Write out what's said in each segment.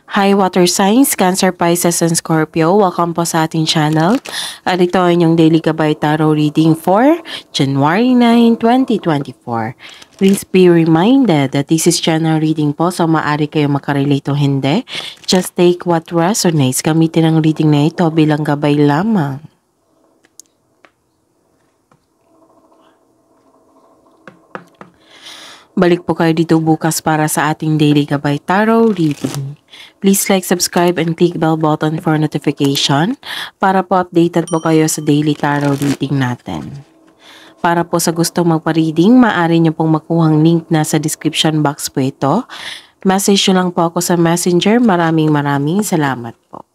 Hi Water Signs, Cancer, Pisces, and Scorpio. Welcome po sa ating channel. At ito ay inyong Daily Gabay Tarot Reading for January 9, 2024. Please be reminded that this is general reading po, so maaari kayo makarelate o hindi. Just take what resonates. Gamitin ang reading na ito bilang gabay lamang. Balik po kayo dito bukas para sa ating Daily Gabay Tarot Reading. Please like, subscribe, and click bell button for notification para po updated po kayo sa Daily Tarot Reading natin. Para po sa gusto magpa-reading, maaari nyo pong makuhang link na sa description box po ito. Message nyo lang po ako sa Messenger. Maraming salamat po.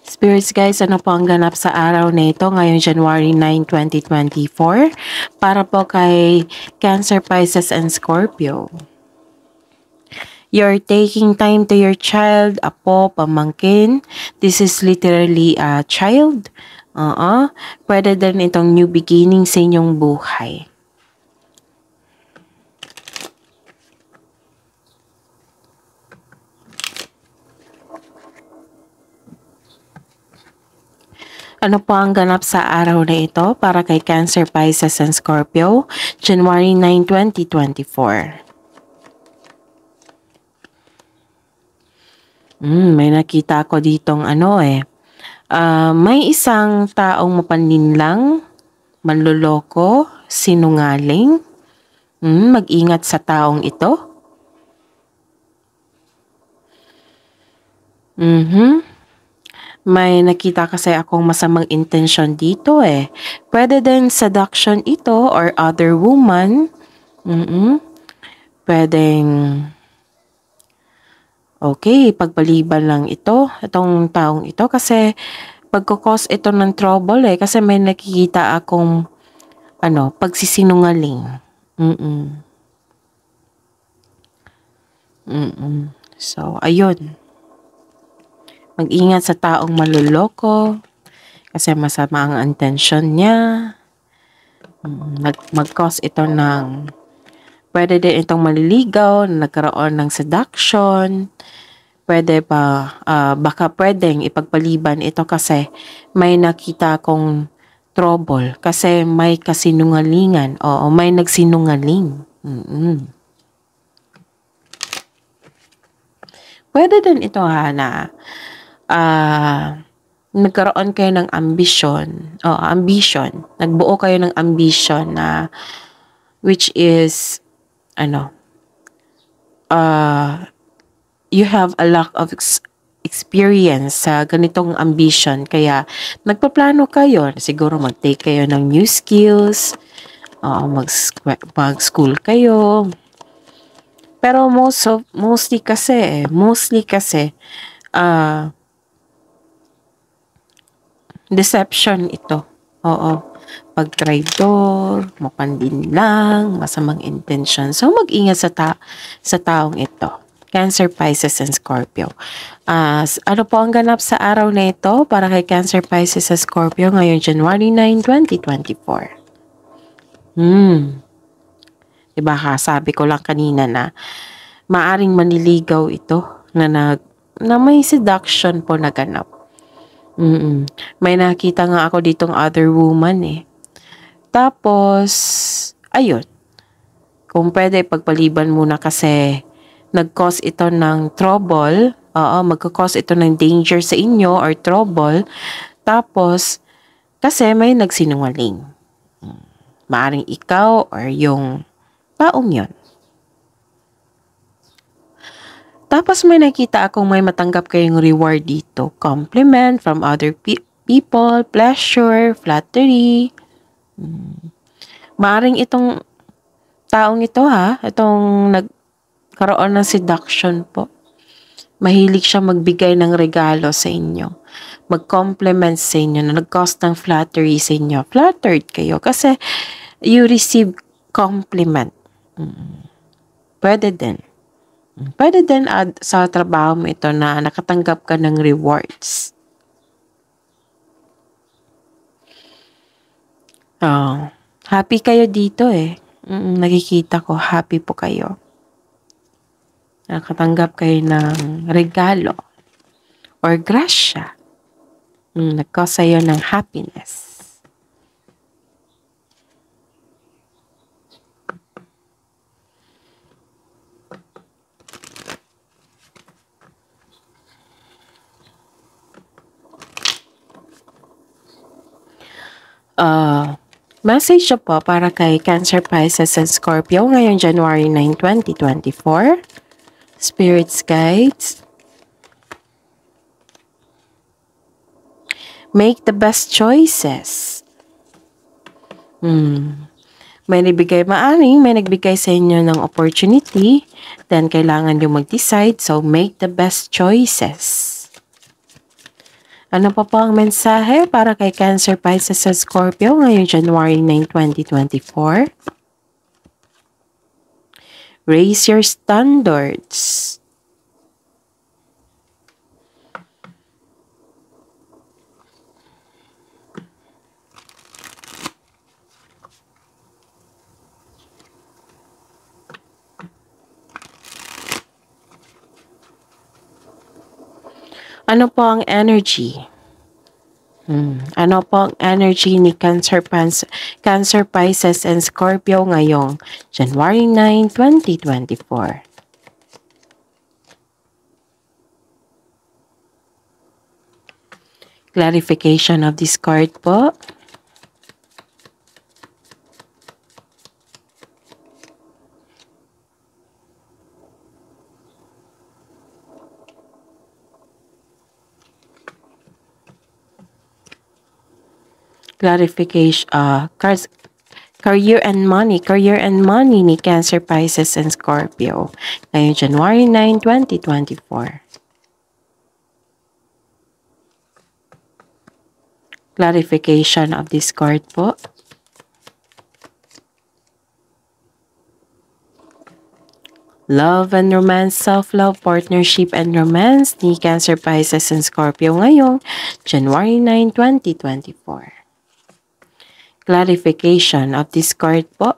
Spirits guys, ano po ang ganap sa araw na ito ngayong January 9, 2024 para po kay Cancer, Pisces, and Scorpio. You're taking time to your child, apo, pamangkin. This is literally a child. Pwede din itong new beginning sa inyong buhay. Ano po ang ganap sa araw na ito para kay Cancer, Pisces, and Scorpio, January 9, 2024? May nakita ko ditong may isang taong mapanlinlang, manloloko, sinungaling. Mag-ingat sa taong ito. May nakita kasi akong masamang intention dito eh. Pwede din seduction ito or other woman. Pwedeng okay, pagpaliban lang itong taong ito kasi pagkukos ito ng trouble eh. Kasi may nakikita akong pagsisinungaling. So, ayun. Mag-ingat sa taong maluloko kasi masama ang intention niya. Mag-cause ito ng pwede din itong maliligaw, nagkaroon ng seduction. Pwede pa, baka pwedeng ipagpaliban ito kasi may nakita akong trouble. Kasi may kasinungalingan. Oo, may nagsinungaling. Pwede din ito na nagkaroon kayo ng ambition. Ambition. Nagbuo kayo ng ambition na which is you have a lack of experience sa ganitong ambition. Kaya nagpaplano kayo. Siguro mag-take kayo ng new skills. Mag-school kayo. Pero mostly kasi deception ito. Pag-traidor, mapandinlang, masamang intention. So, mag-ingat sa taong ito. Cancer, Pisces, and Scorpio. Ano po ang ganap sa araw na ito para kay Cancer, Pisces, and Scorpio ngayong January 9, 2024? Diba sabi ko lang kanina na maaring maniligaw ito na may seduction po na ganap. May nakita nga ako ditong other woman eh. Tapos, ayun. Kung pwede, pagpaliban muna kasi nag-cause ito ng trouble. Magka-cause ito ng danger sa inyo or trouble. Tapos, kasi may nagsinungaling. Maaring ikaw or yung taong yun. Tapos may nakita akong may matanggap kayong reward dito. Compliment from other people, pleasure, flattery. Maaring itong taong ito itong nagkaroon ng seduction po. Mahilig siya magbigay ng regalo sa inyo. Mag-compliment sa inyo na nag-cause ng flattery sa inyo. Flattered kayo kasi you receive compliment. Pwede din. Pwede din sa trabaho mo ito na nakatanggap ka ng rewards. Happy kayo dito eh. Nakikita ko, happy po kayo. Nakatanggap kayo ng regalo or grasya. Nag-cause sa'yo ng happiness. Message po para kay Cancer, Pisces, and Scorpio ngayong January 9, 2024. Spirits guides. Make the best choices. May nagbigay sa inyo ng opportunity, then kailangan nyo mag-decide, so make the best choices. Ano pa po ang mensahe para kay Cancer, Pisces, at Scorpio ngayong January 9, 2024? Raise your standards. Ano po ang energy? Ano po ang energy ni Cancer, Pisces, and Scorpio ngayong January 9, 2024? Clarification of this card po. Clarification, career and money ni Cancer, Pisces, and Scorpio ngayong January 9, 2024. Clarification of this card po. Love and romance, self-love, partnership, and romance ni Cancer, Pisces, and Scorpio ngayong January 9, 2024. Clarification of this card po.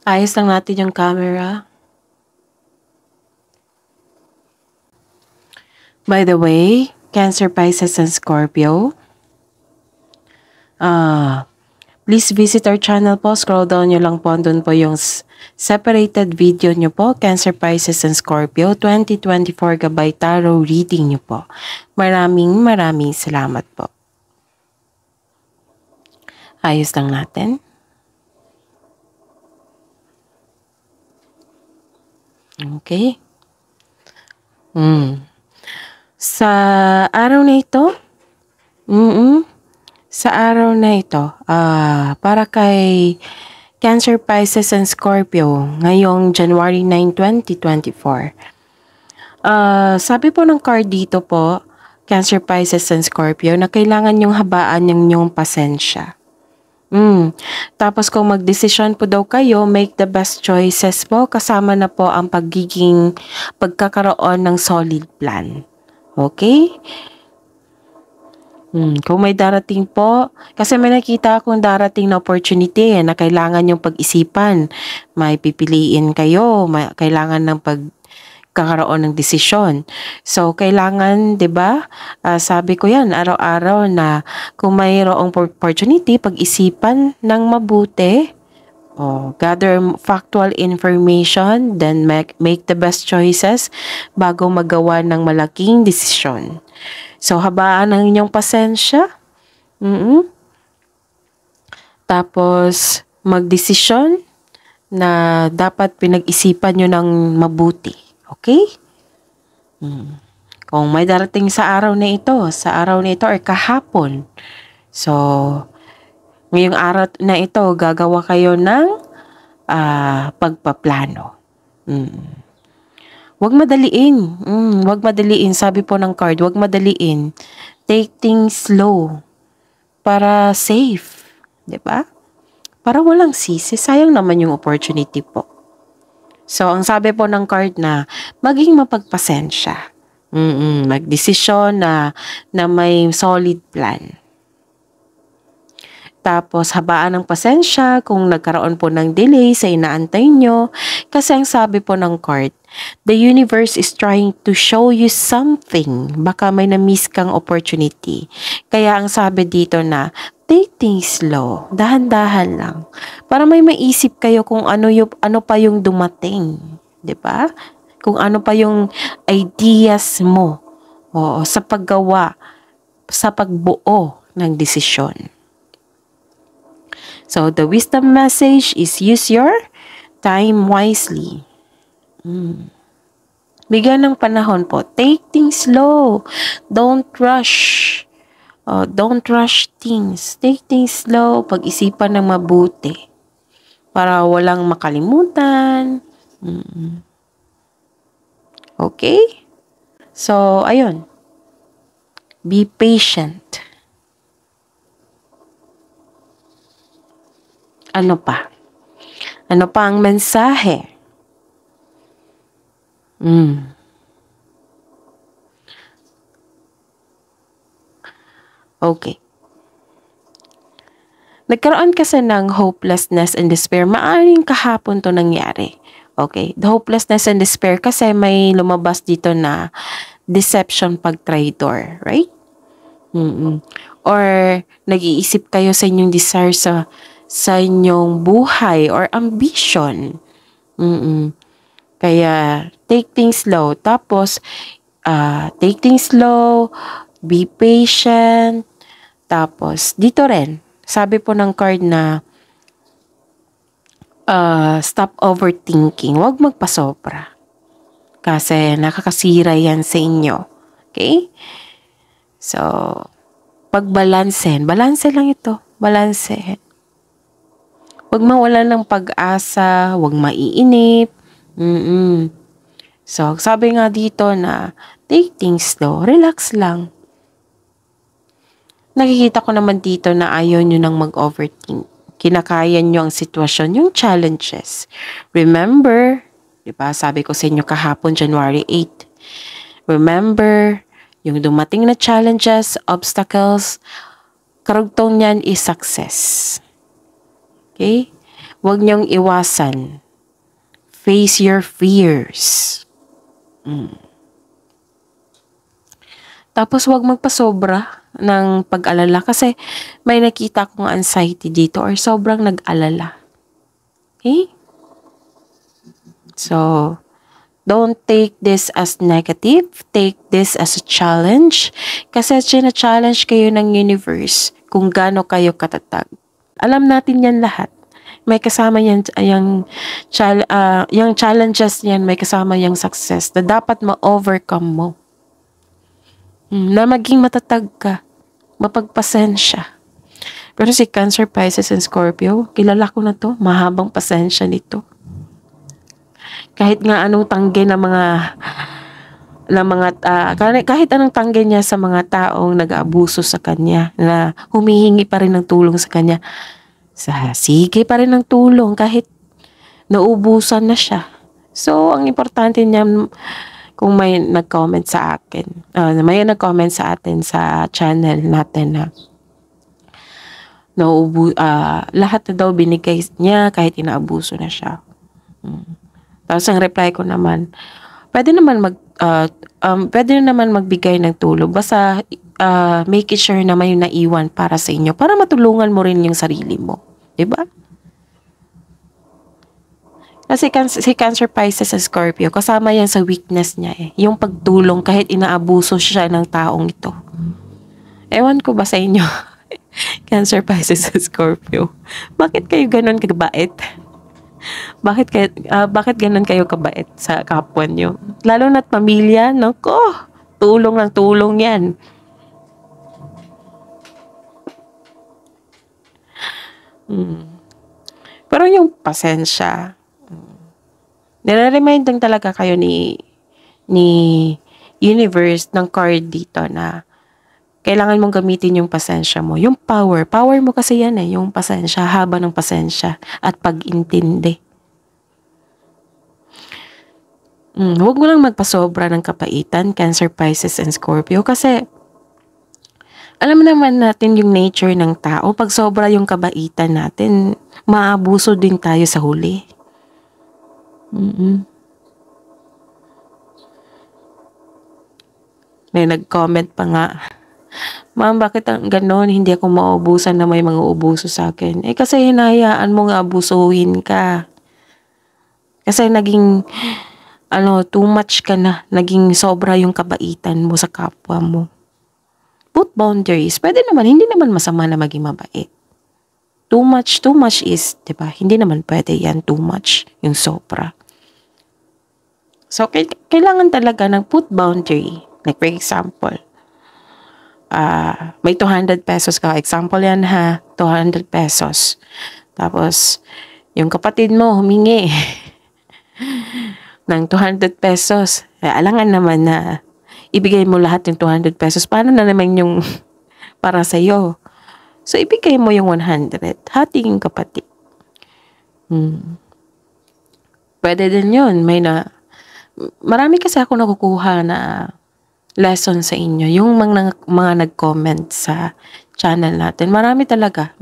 Ayos lang natin yung camera. By the way, Cancer, Pisces, and Scorpio, please visit our channel po. Scroll down nyo lang po. Doon po yung separated video nyo po. Cancer, Pisces, and Scorpio 2024 Gabay Tarot reading nyo po. Maraming salamat po. Ayos lang natin. Okay. Sa araw na ito, para kay Cancer, Pisces, and Scorpio ngayong January 9, 2024. Sabi po ng card dito po, Cancer, Pisces, and Scorpio, na kailangan yung habaan ng inyong pasensya. Tapos kung magdesisyon po daw kayo, make the best choices po, kasama na po ang pagkakaroon ng solid plan. Okay? Kung may darating po, kasi may nakita akong darating na opportunity na kailangan yung pag-isipan. May pipiliin kayo, kailangan ng pagkakaroon ng desisyon. So, kailangan, 'di ba? Sabi ko 'yan araw-araw na kung mayroong opportunity, pag-isipan ng mabuti. Gather factual information, then make the best choices bago magawa ng malaking desisyon. So, habaan ang inyong pasensya. Tapos, magdesisyon na dapat pinag-isipan nyo ng mabuti. Okay? Kung may darating sa araw na ito or kahapon. So, ngayong araw na ito, gagawa kayo ng pagpaplano. Huwag madaliin. Huwag madaliin. Sabi po ng card, huwag madaliin. Take things slow. Para safe. 'Di ba? Para walang sisi. Sayang naman yung opportunity po. So, ang sabi po ng card na maging mapagpasensya. Magdesisyon na may solid plan. Tapos, habaan ng pasensya kung nagkaroon po ng delay sa inaantay nyo. Kasi ang sabi po ng card, the universe is trying to show you something. Baka may na-miss kang opportunity. Kaya ang sabi dito na, take things slow. Dahan-dahan lang. Para may maisip kayo kung ano pa yung dumating. 'Di ba? Kung ano pa yung ideas mo. Oo, sa paggawa, sa pagbuo ng desisyon. So, the wisdom message is use your time wisely. Bigyan ng panahon po. Take things slow. Don't rush. Don't rush things. Take things slow. Pag-isipan ng mabuti. Para walang makalimutan. Okay? So, ayun. Be patient. Ano pa? Ano pa ang mensahe? Okay. Nagkaroon kasi ng hopelessness and despair. Maaring kahapon to nangyari. Okay. The hopelessness and despair kasi may lumabas dito na deception pag traitor. Right? Or nag-iisip kayo sa inyong desire sa inyong buhay or ambition. Kaya, take things slow. Tapos, take things slow, be patient. Tapos, dito rin, sabi po ng card na, stop overthinking. Huwag magpasobra. Kasi, nakakasira yan sa inyo. Okay? So, pagbalansen. Balanse lang ito. Balanse. Huwag mawalan ng pag-asa. Huwag maiinip. So, sabi nga dito na take things slow. Relax lang. Nakikita ko naman dito na ayaw nyo nang mag-overthink. Kinakaya nyo ang sitwasyon, yung challenges. Remember, diba, sabi ko sa inyo kahapon, January 8. Remember, yung dumating na challenges, obstacles, karugtong niyan is success. Okay? Huwag niyong iwasan. Face your fears. Tapos huwag magpasobra ng pag-alala kasi may nakita kong anxiety dito or sobrang nag-alala. Okay? So, don't take this as negative. Take this as a challenge. Kasi sina-challenge kayo ng universe kung gaano kayo katatag. Alam natin yan lahat. May kasama yan, yung challenges yan, may kasama yung success na dapat ma-overcome mo. Na maging matatag ka, mapagpasensya. Pero si Cancer, Pisces, and Scorpio, kilala ko na to, mahabang pasensya nito. Kahit nga anong tanggi kahit anong tanggi niya sa mga taong nag-aabuso sa kanya, na humihingi pa rin ng tulong sa kanya, sige pa rin ng tulong kahit naubusan na siya. So, ang importante niya, kung may nag-comment sa akin, nag-comment sa atin sa channel natin na lahat na daw binigay niya kahit inaabuso na siya. Tapos ang reply ko naman, pwede naman magbigay ng tulong, basta make it sure na may naiwan para sa inyo, para matulungan mo rin yung sarili mo. Diba? Kasi si Cancer, Pisces, and Scorpio, kasama yan sa weakness niya eh. Yung pagtulong kahit inaabuso siya ng taong ito. Ewan ko ba sa inyo, Cancer, Pisces, and Scorpio, bakit kayo ganun kabait? Bakit ganun kayo kabait sa kapwa nyo? Lalo na't pamilya, nako, tulong ng tulong yan. Pero yung pasensya, nire-remind lang talaga kayo ni universe ng card dito na kailangan mong gamitin yung pasensya mo. Yung power mo kasi yan eh, yung pasensya, haba ng pasensya at pag-intindi. Huwag mo lang magpasobra ng kapaitan, Cancer, Pisces, and Scorpio, kasi Alam naman natin yung nature ng tao. Pag sobra yung kabaitan natin, maabuso din tayo sa huli. May nag-comment pa nga, "Ma'am, bakit ang gano'n? Hindi ako mauubusan na may mga ubuso sa akin." Eh kasi hinahayaan mo nga abusuhin ka. Kasi naging, too much ka na. Naging sobra yung kabaitan mo sa kapwa mo. Put boundaries. Pwede naman, hindi naman masama na maging mabait. Too much is, di ba? Hindi naman pwede yan, too much, yung sobra. So, kailangan talaga ng put boundary. Like, for example, may 200 pesos ka. Example yan ha, 200 pesos. Tapos, yung kapatid mo humingi ng 200 pesos. Alangan naman na ibigay mo lahat yung 200 pesos. Paano na naman yung para sa'yo? So, ibigay mo yung 100. Hati yung kapatid. Pwede din yun. Marami kasi ako nakukuha na lesson sa inyo. Yung mga nag-comment sa channel natin. Marami talaga.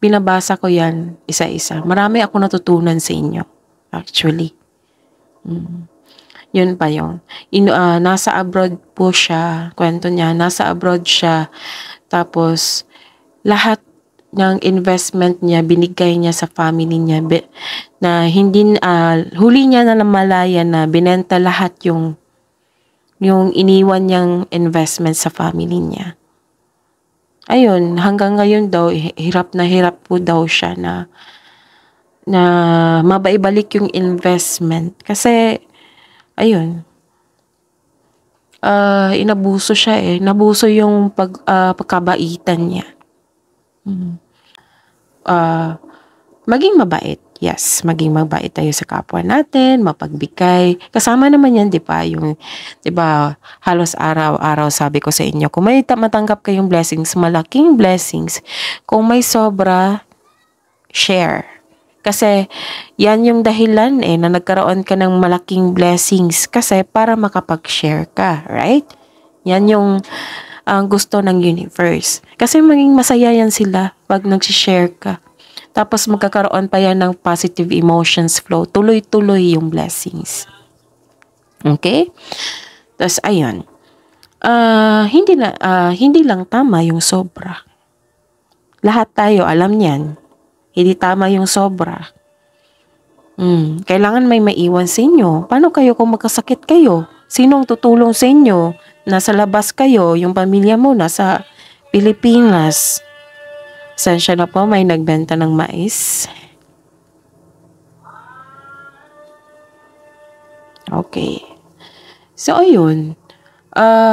Binabasa ko yan isa-isa. Marami ako natutunan sa inyo. Actually. Yun pa yun. Nasa abroad po siya. Kwento niya. Nasa abroad siya. Tapos, lahat ng investment niya, binigay niya sa family niya. Na hindi, huli niya na malaya na binenta lahat yung iniwan niyang investment sa family niya. Ayun, hanggang ngayon daw, hirap po daw siya na mabaibalik yung investment. Kasi, ayun, inabuso siya eh. Nabuso yung pagkabaitan niya. Maging mabait. Yes, maging mabait tayo sa kapwa natin, mapagbigay. Kasama naman yan, di ba? Di ba, halos araw-araw sabi ko sa inyo, kung may matanggap kayong blessings, malaking blessings. Kung may sobra, share. Kasi, yan yung dahilan na nagkaroon ka ng malaking blessings. Kasi, para makapag-share ka, right? Yan yung gusto ng universe. Kasi, maging masaya yan sila pag nag-share ka. Tapos magkakaroon pa yan ng positive emotions flow. Tuloy-tuloy yung blessings. Okay? Tapos ayun. Hindi lang tama yung sobra. Lahat tayo alam niyan. Hindi tama yung sobra. Kailangan may maiwan sa inyo. Paano kayo kung magkasakit kayo? Sinong tutulong sa inyo? Nasa labas kayo, yung pamilya mo nasa Pilipinas. Sensya na po, may nagbenta ng mais. Okay. So, ayun.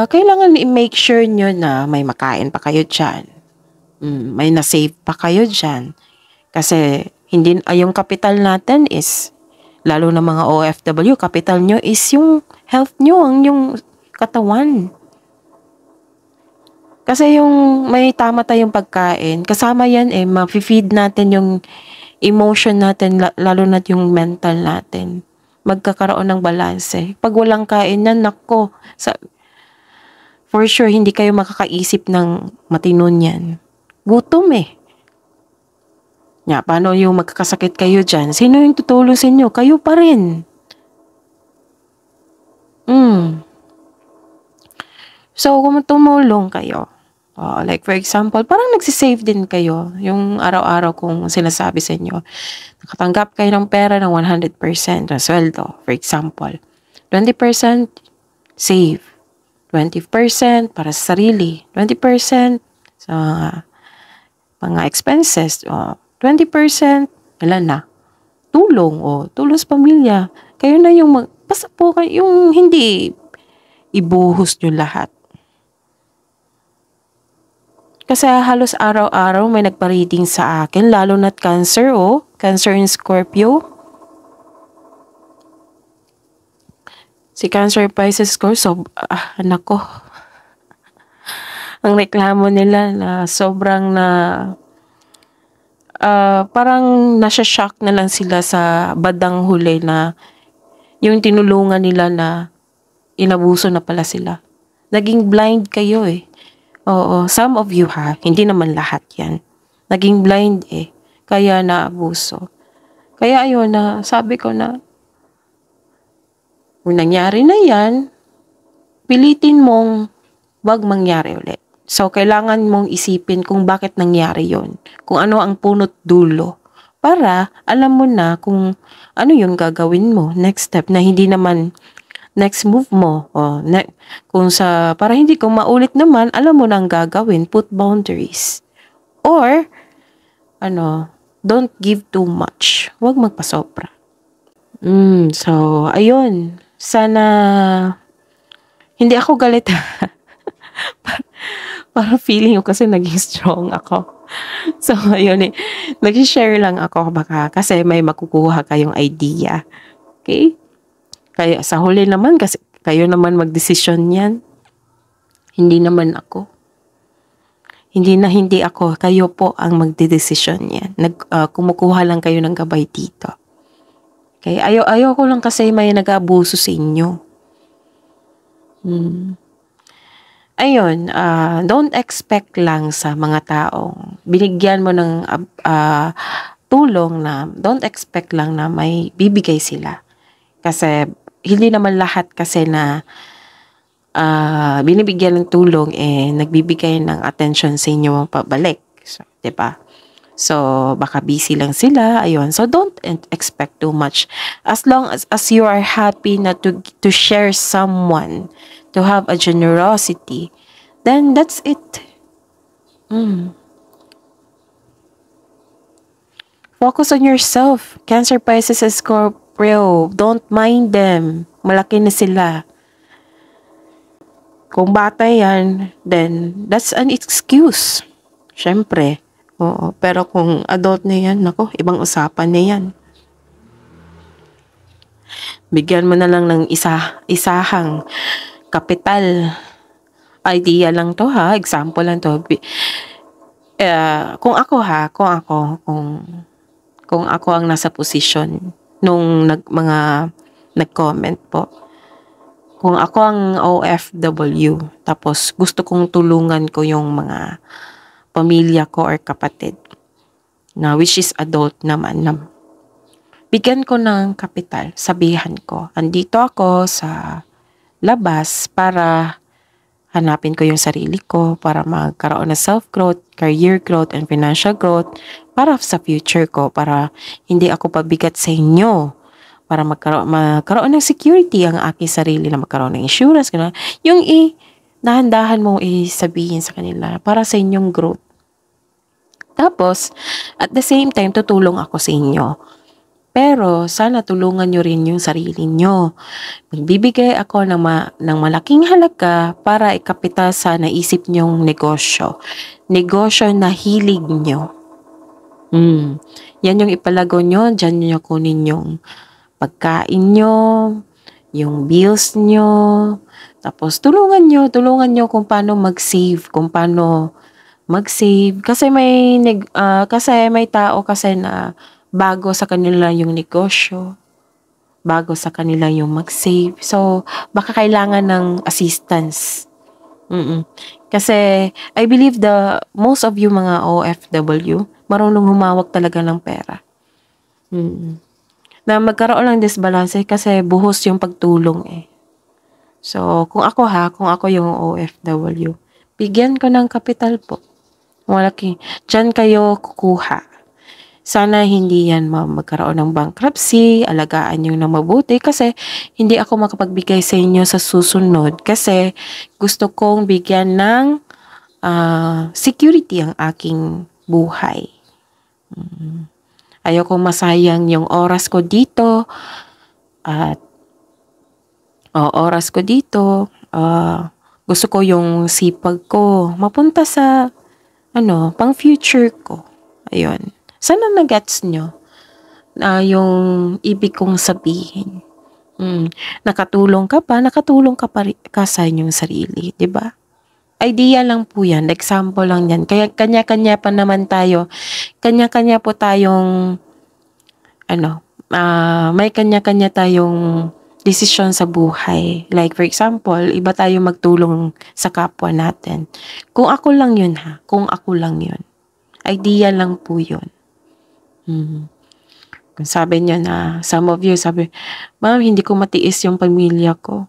Kailangan i-make sure nyo na may makain pa kayo dyan. May na-save pa kayo dyan. Kasi, yung kapital natin is, lalo na mga OFW, kapital nyo is yung health nyo, yung katawan. Kasi yung may tama tayong pagkain, kasama yan ma-feed natin yung emotion natin, lalo na yung mental natin. Magkakaroon ng balanse. Pag walang kain na, nako, for sure, hindi kayo makakaisip ng matino niyan. Gutom paano yung magkakasakit kayo dyan? Sino yung tutulong sa inyo? Kayo pa rin. So, kung tumulong kayo, like for example, parang nagsisave din kayo. Yung araw-araw kung sinasabi sa inyo, nakatanggap kayo ng pera ng 100% na sweldo. For example, 20% save, 20% para sa sarili, 20% sa mga expenses, 20% ilan na? Tulong, tulong sa pamilya. Kayo na yung basta po kayo, yung hindi ibuhos nyo lahat. Kasi halos araw-araw may nagpa-reading sa akin, lalo na't Cancer, Cancer in Scorpio. Si Cancer Pisces ko, anak ko. Ang reklamo nila na sobrang parang nasya-shock na lang sila sa badang huli na yung tinulungan nila na inabuso na pala sila. Naging blind kayo Oo, some of you ha, hindi naman lahat yan. Naging blind eh, kaya naabuso. Kaya ayun na, sabi ko na, kung nangyari na yan, pilitin mong wag mangyari ulit. So, kailangan mong isipin kung bakit nangyari yon, kung ano ang punot dulo, para alam mo na kung ano yung gagawin mo, next step, na hindi naman next move mo, kung sa, para hindi ko maulit naman, alam mo na ang gagawin, put boundaries. Or, don't give too much. Huwag magpasobra. So, ayun. Sana, hindi ako galit. Parang feeling ko kasi naging strong ako. So, ayun eh. Nag-share lang ako baka kasi may makukuha kayong idea. Okay? Kaya sa huli naman, kasi kayo naman magdesisyon yan. Hindi naman ako. Hindi ako. Kayo po ang magdedesisyon yan. Kumukuha lang kayo ng gabay dito. Okay? Ayaw ko lang kasi may nag-abuso sa inyo. Ayun, don't expect lang sa mga taong binigyan mo ng tulong, na don't expect lang na may bibigay sila. Kasi hindi naman lahat kasi na binibigyan ng tulong nagbibigay ng attention sa inyo pabalik. So, 'di ba? So, baka busy lang sila, ayun. So, don't expect too much. As long as you are happy na to share someone, to have a generosity, then that's it. Focus on yourself. Cancer, Pisces, and Scorpio. Don't mind them. Malaki na sila. Kung bata yan, then that's an excuse. Syempre. Oo. Pero kung adult na yan, nako, ibang usapan na yan. Bigyan mo na lang ng isahang kapital. Idea lang to ha. Example lang to. Kung ako ang nasa posisyon nung mga nag-comment po. Kung ako ang OFW, tapos gusto kong tulungan ko yung mga pamilya ko or kapatid, na which is adult naman, na bigyan ko ng kapital, sabihan ko, andito ako sa labas para hanapin ko yung sarili ko, para magkaroon ng self-growth, career growth, and financial growth, para sa future ko, para hindi ako pabigat sa inyo, para magkaroon ng security ang aking sarili, na magkaroon ng insurance, gano'n. Yung dahan-dahan mo sabihin sa kanila, para sa inyong growth. Tapos, at the same time, tutulong ako sa inyo. Pero, sana tulungan nyo rin yung sarili nyo. Magbibigay ako ng malaking halaga para ikapital sa naisip nyong negosyo. Negosyo na hilig nyo. Yan yung ipalago nyo, dyan nyo kunin yung pagkain nyo, yung bills nyo. Tapos, tulungan nyo kung paano mag-save, Kasi may tao kasi na bago sa kanila yung negosyo, bago sa kanila yung mag-save. So, baka kailangan ng assistance. Kasi, I believe most of you mga OFW, marunong humawak talaga ng pera. Na magkaroon ng disbalance kasi buhos yung pagtulong eh. So, kung ako yung OFW, bigyan ko ng kapital po. Malaki. Diyan kayo kukuha. Sana hindi yan magkaroon ng bankruptcy, alagaan nyo na mabuti kasi hindi ako makapagbigay sa inyo sa susunod kasi gusto kong bigyan ng security ang aking buhay. Ayoko masayang yung oras ko dito at gusto ko yung sipag ko mapunta sa pang future ko. Ayun. Sana na-gets nyo yung ibig kong sabihin. Nakatulong ka pa sa inyong sarili, 'di ba? Idea lang po 'yan, example lang 'yan. Kaya kanya-kanya pa naman tayo. Kanya-kanya po tayong may kanya-kanya tayong desisyon sa buhay. Like for example, iba tayo magtulong sa kapwa natin. Kung ako lang yun ha, kung ako lang yun. Idea lang po yun. Kung sabi niyo na, some of you sabi, ma'am, hindi ko matiis yung pamilya ko.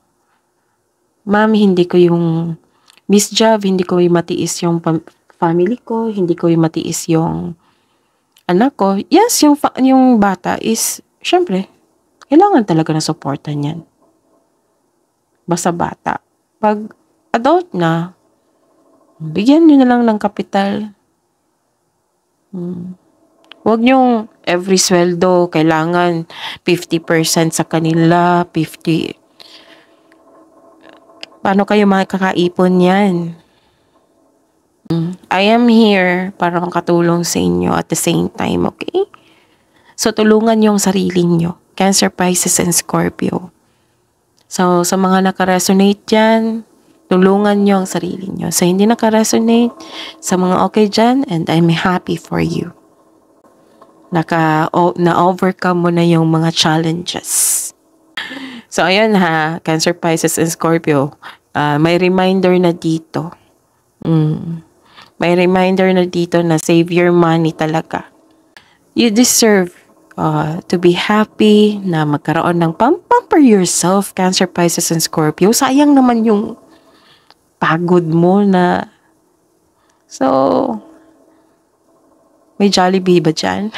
Ma'am, hindi ko yung Miss Jav, hindi ko yung matiis yung family ko, hindi ko yung matiis yung anak ko. Yes, yung bata is, syempre, kailangan talaga na supportan yan. Basta bata. Pag adult na, bigyan nyo na lang ng kapital. Huwag nyong every sweldo, kailangan 50% sa kanila, 50%. Paano kayo makakaipon yan? I am here para makatulong sa inyo at the same time, okay? So, tulungan yung sarili nyo. Cancer, Pisces, and Scorpio. So, sa mga nakaresonate dyan, tulungan nyo ang sarili nyo. Sa hindi nakaresonate, sa mga okay dyan, and I'm happy for you. Na-overcome mo na yung mga challenges. So, ayun ha, Cancer, Pisces, and Scorpio. May reminder na dito. May reminder na dito na save your money talaga. You deserve to be happy, na magkaroon ng pamper yourself, Cancer, Pisces, and Scorpio. Sayang naman yung pagod mo na. So, may Jollibee ba dyan?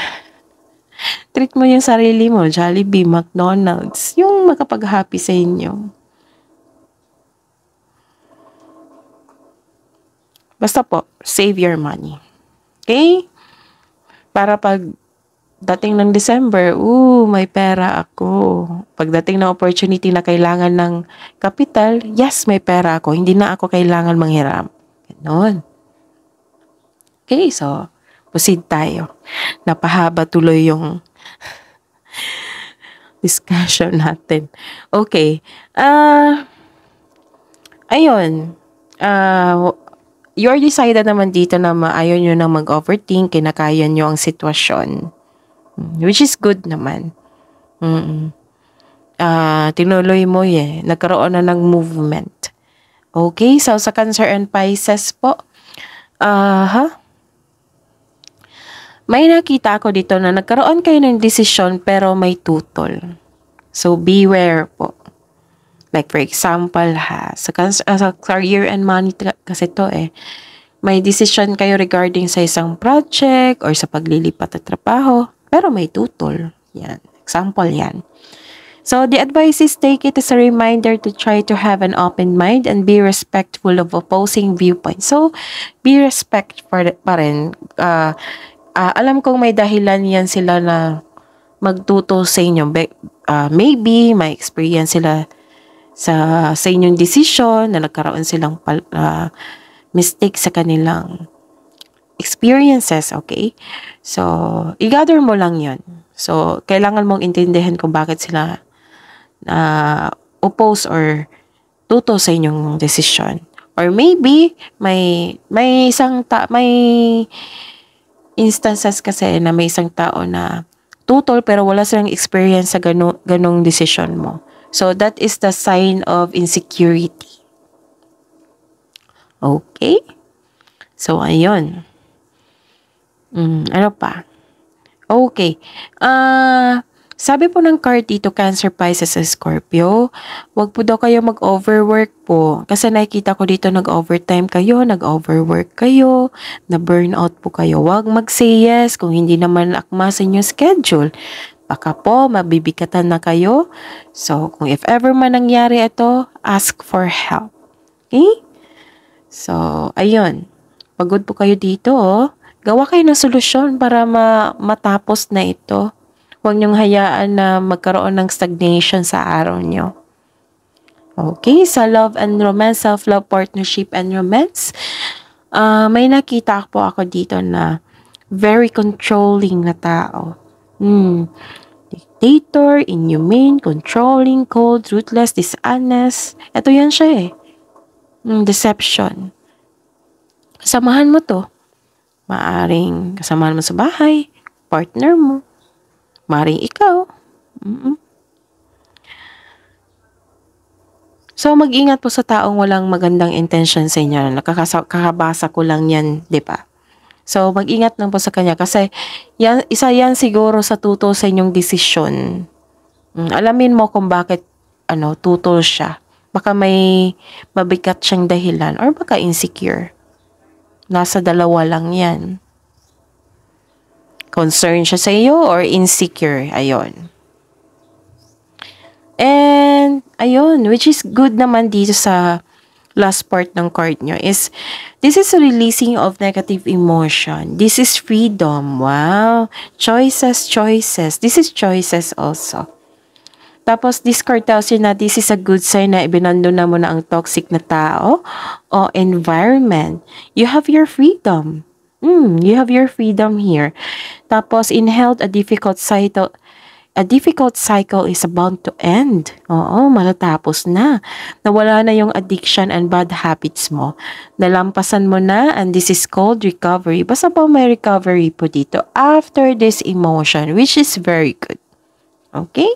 Treat mo yung sarili mo, Jollibee, McDonald's, yung makapag-happy sa inyo. Basta po, save your money. Okay? Para pag dating ng December, may pera ako. Pagdating ng opportunity na kailangan ng capital, yes, may pera ako. Hindi na ako kailangan manghiram. Ganon. Okay, so, proceed tayo. Napahaba tuloy yung discussion natin. Okay. Ayun. You're decided naman dito na ayaw nyo na mag-overthink, kinakaya nyo ang sitwasyon. Which is good naman. Tinuloy mo nagkaroon na ng movement. Okay, so sa Cancer and Pisces po, may nakita ako dito na nagkaroon kayo ng desisyon pero may tutol. So beware po. Like for example sa career and money kasi to may decision kayo regarding sa isang project or sa paglilipat at trabaho, pero may tutol. Yan. Example yan. So the advice is take it as a reminder to try to have an open mind and be respectful of opposing viewpoints. So be respectful pa rin. Alam kong may dahilan yan sila na magtuto sa inyo. Maybe may experience sila sa inyong decision na nagkaroon silang mistake sa kanilang experiences, okay? So, i-gather mo lang yun. So, kailangan mong intindihan kung bakit sila oppose or tuto sa inyong decision. Or maybe, may instances kasi na may isang tao na tutol pero wala silang experience sa ganong decision mo. So, that is the sign of insecurity. Okay? So, ayun. Ano pa? Okay. Sabi po ng card dito, Cancer, Pisces, Scorpio, wag po daw kayo mag-overwork po. Kasi nakikita ko dito nag-overtime kayo, nag-overwork kayo, na-burnout po kayo. Wag mag-say yes kung hindi naman akma sa inyong schedule. Baka po, mabibigatan na kayo. So, kung if ever man nangyari ito, ask for help. Okay? So, ayun. Pagod po kayo dito, Gawa kayo ng solusyon para matapos na ito. Huwag niyong hayaan na magkaroon ng stagnation sa araw niyo. Okay, sa love and romance, self-love, partnership, and romance, may nakita po ako dito na very controlling na tao. Dictator, inhumane, controlling, cold, ruthless, dishonest. Ito yan siya deception. Kasamahan mo to. Maaring kasamahan mo sa bahay, partner mo, maaring ikaw. So, mag-ingat po sa taong walang magandang intention sa inyo. Kakabasa ko lang yan, di ba? So, mag-ingat lang po sa kanya kasi isa yan siguro sa tutol sa inyong desisyon. Alamin mo kung bakit tutol siya. Baka may mabigat siyang dahilan or baka insecure. Nasa dalawa lang yan. Concern siya sa iyo or insecure. Ayon. And, ayun, which is good naman dito sa last part ng card nyo is, this is a releasing of negative emotion. This is freedom. Wow. Choices. This is choices also. Tapos, this card tells you na this is a good sign na ibinando na mo na ang toxic na tao o environment. You have your freedom. You have your freedom here. Tapos, in health, a difficult cycle is about to end. Oo, matatapos na. Nawala na yung addiction and bad habits mo. Nalampasan mo na and this is called recovery. Basta po may recovery po dito after this emotion, which is very good. Okay?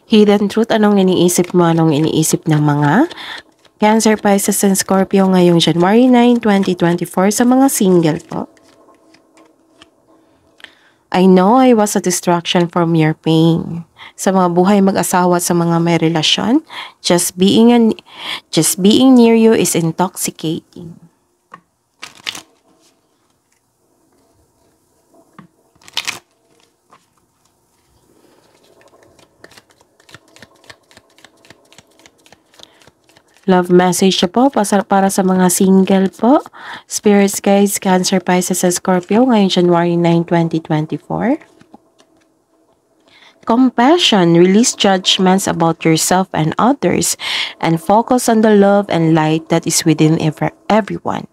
Hidden truth, anong iniisip mo? Anong iniisip ng mga Cancer, Pisces, and Scorpio ngayong January 9, 2024 sa mga single po? I know I was a distraction from your pain. Sa mga buhay mag-asawa at sa mga may relasyon, just being near you is intoxicating. Love message po para sa mga single po. Spirits guys, Cancer, Pisces, and Scorpio ngayong January 9, 2024. Compassion, release judgments about yourself and others and focus on the love and light that is within everyone.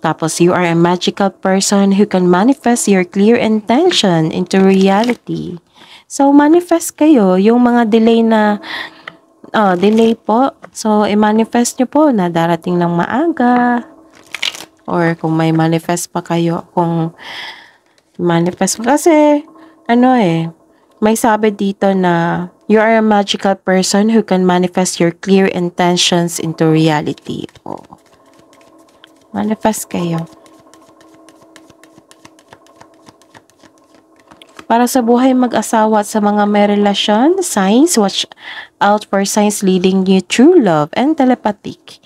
Tapos, you are a magical person who can manifest your clear intention into reality. So, manifest kayo yung mga delay po. So, i-manifest nyo po na darating ng maaga. Or kung may manifest pa kayo, kung manifest pa. Kasi, may sabi dito na you are a magical person who can manifest your clear intentions into reality. Manifest kayo. Para sa buhay mag-asawa at sa mga may relasyon, signs, watch out for signs leading you true love and telepathic.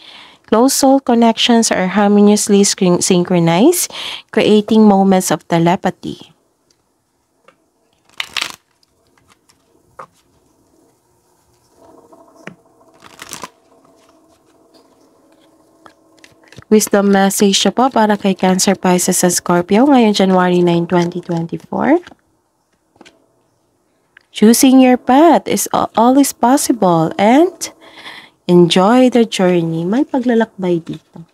Close soul connections are harmoniously synchronized, creating moments of telepathy. Wisdom message po para kay Cancer, Pisces, and Scorpio ngayong January 9, 2024. Choosing your path is always possible and enjoy the journey. May paglalakbay dito.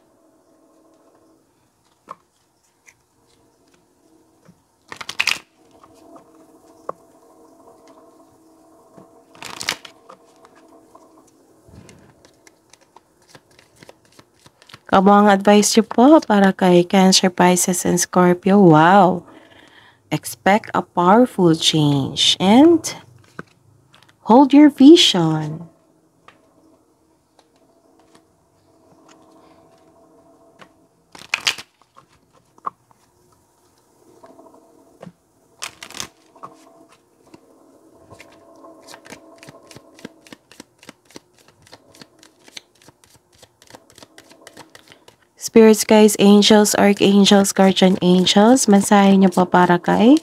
Kamuang advice nyo po para kay Cancer, Pisces, and Scorpio. Wow! Expect a powerful change and hold your vision. Spirits guys, angels, archangels, guardian angels, mensahe nyo po para kay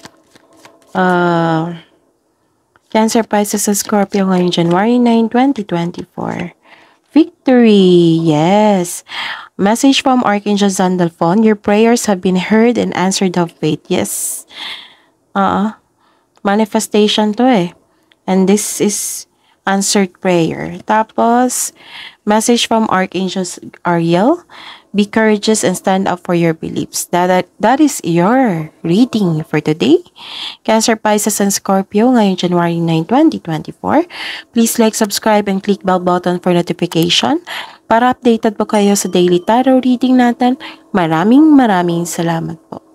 Cancer, Pisces, and Scorpio ngayong January 9, 2024. Victory! Yes! Message from Archangel Zandalphon, your prayers have been heard and answered of faith. Yes! Manifestation to And this is answered prayer. Tapos, message from Archangel Ariel, be courageous and stand up for your beliefs. That is your reading for today. Cancer, Pisces, and Scorpio ngayong January 9, 2024. Please like, subscribe, and click bell button for notification. para updated po kayo sa daily tarot reading natin. Maraming salamat po.